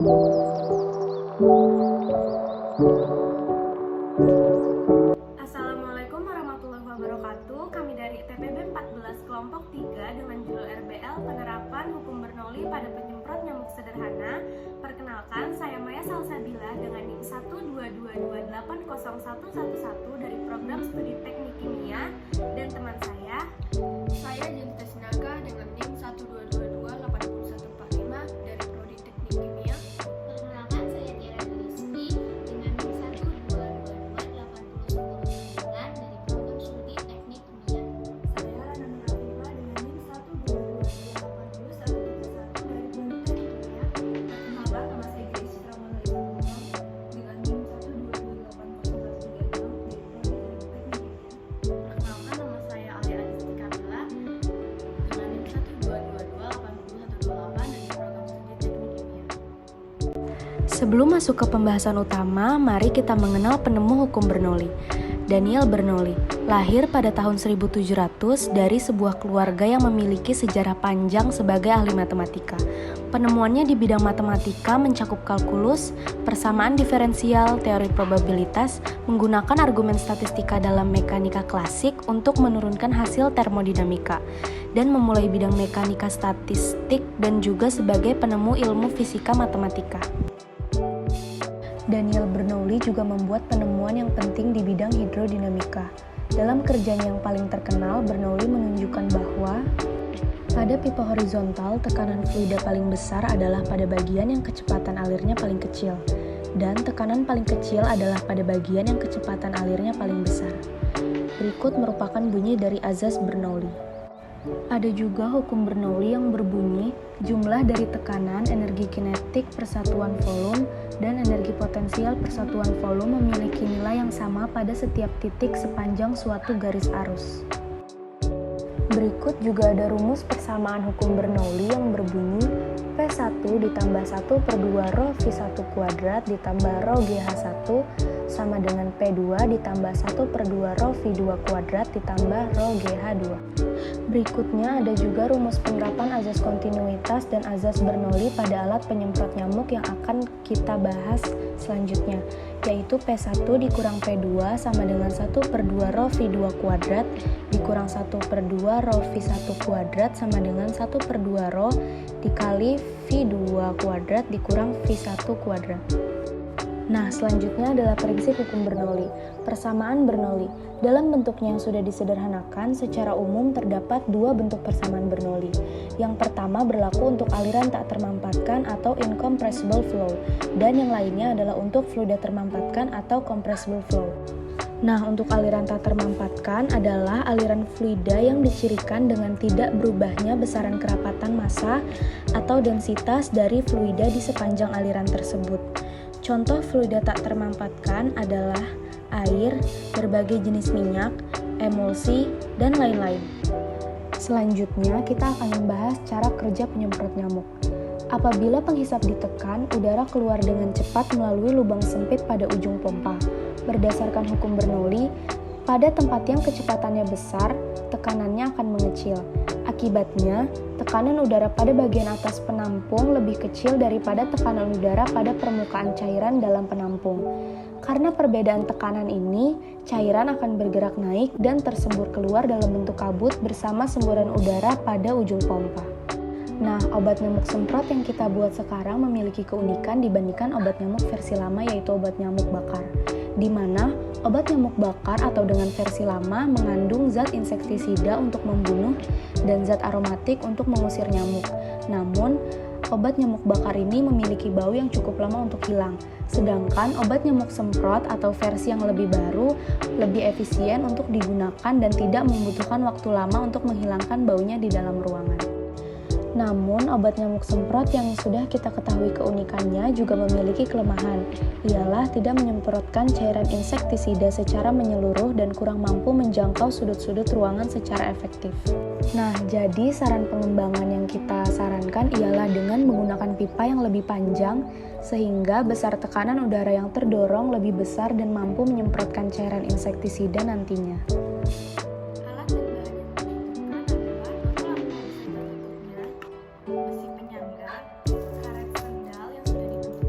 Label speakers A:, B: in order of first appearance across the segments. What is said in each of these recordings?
A: Assalamualaikum warahmatullahi wabarakatuh. Kami dari TPB 14 kelompok 3 dengan judul RBL Penerapan Hukum Bernoulli pada Penyemprot Nyamuk Sederhana. Perkenalkan, saya Maya Salsabila dengan NIM 122280111 dari Program Studi Teknik Kimia, dan teman saya
B: Jenita Sinaga dengan NIM 122284145 dari Prodi Teknik Kimia.
C: Perkenalkan, saya Tiara Rizky dengan NIM 122281009 dari Program Studi Teknik Kimia.
A: Saya Rana Nurafifah dengan NIM 122288131 dari Prodi Teknik Kimia. Perkenalkan, nama saya Grace Citra Manuliza dengan NIM 1228036 dari Prodi Teknik Kimia.
B: Perkenalkan, nama saya Alia Adisti Kamila dengan NIM 122281128 dari Program Studi Teknik Kimia.
D: Sebelum masuk ke pembahasan utama, mari kita mengenal penemu hukum Bernoulli. Daniel Bernoulli lahir pada tahun 1700 dari sebuah keluarga yang memiliki sejarah panjang sebagai ahli matematika. Penemuannya di bidang matematika mencakup kalkulus, persamaan diferensial, teori probabilitas, menggunakan argumen statistika dalam mekanika klasik untuk menurunkan hasil termodinamika, dan memulai bidang mekanika statistik dan juga sebagai penemu ilmu fisika matematika. Daniel Bernoulli juga membuat penemuan yang penting di bidang hidrodinamika. Dalam kerjanya yang paling terkenal, Bernoulli menunjukkan bahwa pada pipa horizontal, tekanan fluida paling besar adalah pada bagian yang kecepatan alirnya paling kecil, dan tekanan paling kecil adalah pada bagian yang kecepatan alirnya paling besar. Berikut merupakan bunyi dari azas Bernoulli. Ada juga hukum Bernoulli yang berbunyi jumlah dari tekanan, energi kinetik, persatuan volume, dan energi potensial persatuan volume memiliki nilai yang sama pada setiap titik sepanjang suatu garis arus. Berikut juga ada rumus persamaan hukum Bernoulli yang berbunyi P1 ditambah 1 per 2 rho V1 kuadrat ditambah rho GH1 sama dengan P2 ditambah 1 per 2 rho V2 kuadrat ditambah rho GH2. Berikutnya ada juga rumus penerapan azas kontinuitas dan azas Bernoulli pada alat penyemprot nyamuk yang akan kita bahas selanjutnya, yaitu P1 dikurang P2 sama dengan 1 per 2 rho V2 kuadrat dikurang 1 per 2 rho V1 kuadrat sama dengan 1 per 2 rho dikali V2 kuadrat dikurang V1 kuadrat. Nah, selanjutnya adalah prinsip hukum Bernoulli. Persamaan Bernoulli. Dalam bentuknya yang sudah disederhanakan, secara umum terdapat dua bentuk persamaan Bernoulli. Yang pertama berlaku untuk aliran tak termampatkan atau incompressible flow, dan yang lainnya adalah untuk fluida termampatkan atau compressible flow. Nah, untuk aliran tak termampatkan adalah aliran fluida yang dicirikan dengan tidak berubahnya besaran kerapatan massa atau densitas dari fluida di sepanjang aliran tersebut. Contoh fluida tak termampatkan adalah air, berbagai jenis minyak, emulsi, dan lain-lain. Selanjutnya, kita akan membahas cara kerja penyemprot nyamuk. Apabila penghisap ditekan, udara keluar dengan cepat melalui lubang sempit pada ujung pompa. Berdasarkan hukum Bernoulli, pada tempat yang kecepatannya besar, tekanannya akan mengecil. Akibatnya, tekanan udara pada bagian atas penampung lebih kecil daripada tekanan udara pada permukaan cairan dalam penampung. Karena perbedaan tekanan ini, cairan akan bergerak naik dan tersembur keluar dalam bentuk kabut bersama semburan udara pada ujung pompa. Nah, obat nyamuk semprot yang kita buat sekarang memiliki keunikan dibandingkan obat nyamuk versi lama, yaitu obat nyamuk bakar, di mana obat nyamuk bakar atau dengan versi lama mengandung zat insektisida untuk membunuh dan zat aromatik untuk mengusir nyamuk. Namun, obat nyamuk bakar ini memiliki bau yang cukup lama untuk hilang. Sedangkan obat nyamuk semprot atau versi yang lebih baru lebih efisien untuk digunakan dan tidak membutuhkan waktu lama untuk menghilangkan baunya di dalam ruangan. Namun, obat nyamuk semprot yang sudah kita ketahui keunikannya juga memiliki kelemahan, ialah tidak menyemprotkan cairan insektisida secara menyeluruh dan kurang mampu menjangkau sudut-sudut ruangan secara efektif. Nah, jadi saran pengembangan yang kita sarankan ialah dengan menggunakan pipa yang lebih panjang, sehingga besar tekanan udara yang terdorong lebih besar dan mampu menyemprotkan cairan insektisida nantinya.
A: alat dan bahan yang dibutuhkan adalah botol aqua beserta tutupnya, besi penyangga, karet sendal yang sudah dibentuk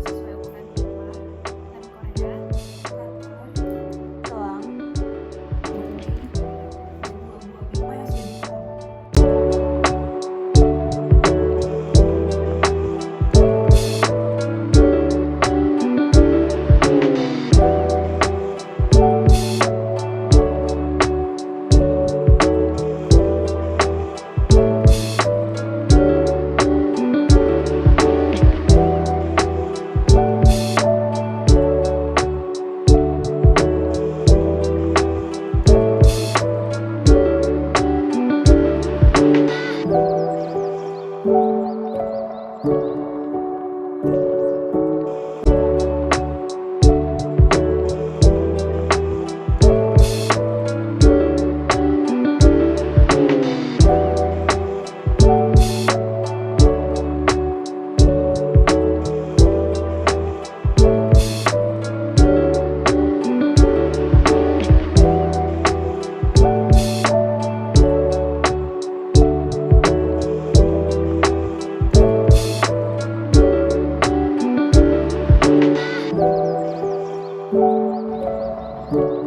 A: wabarakatuh.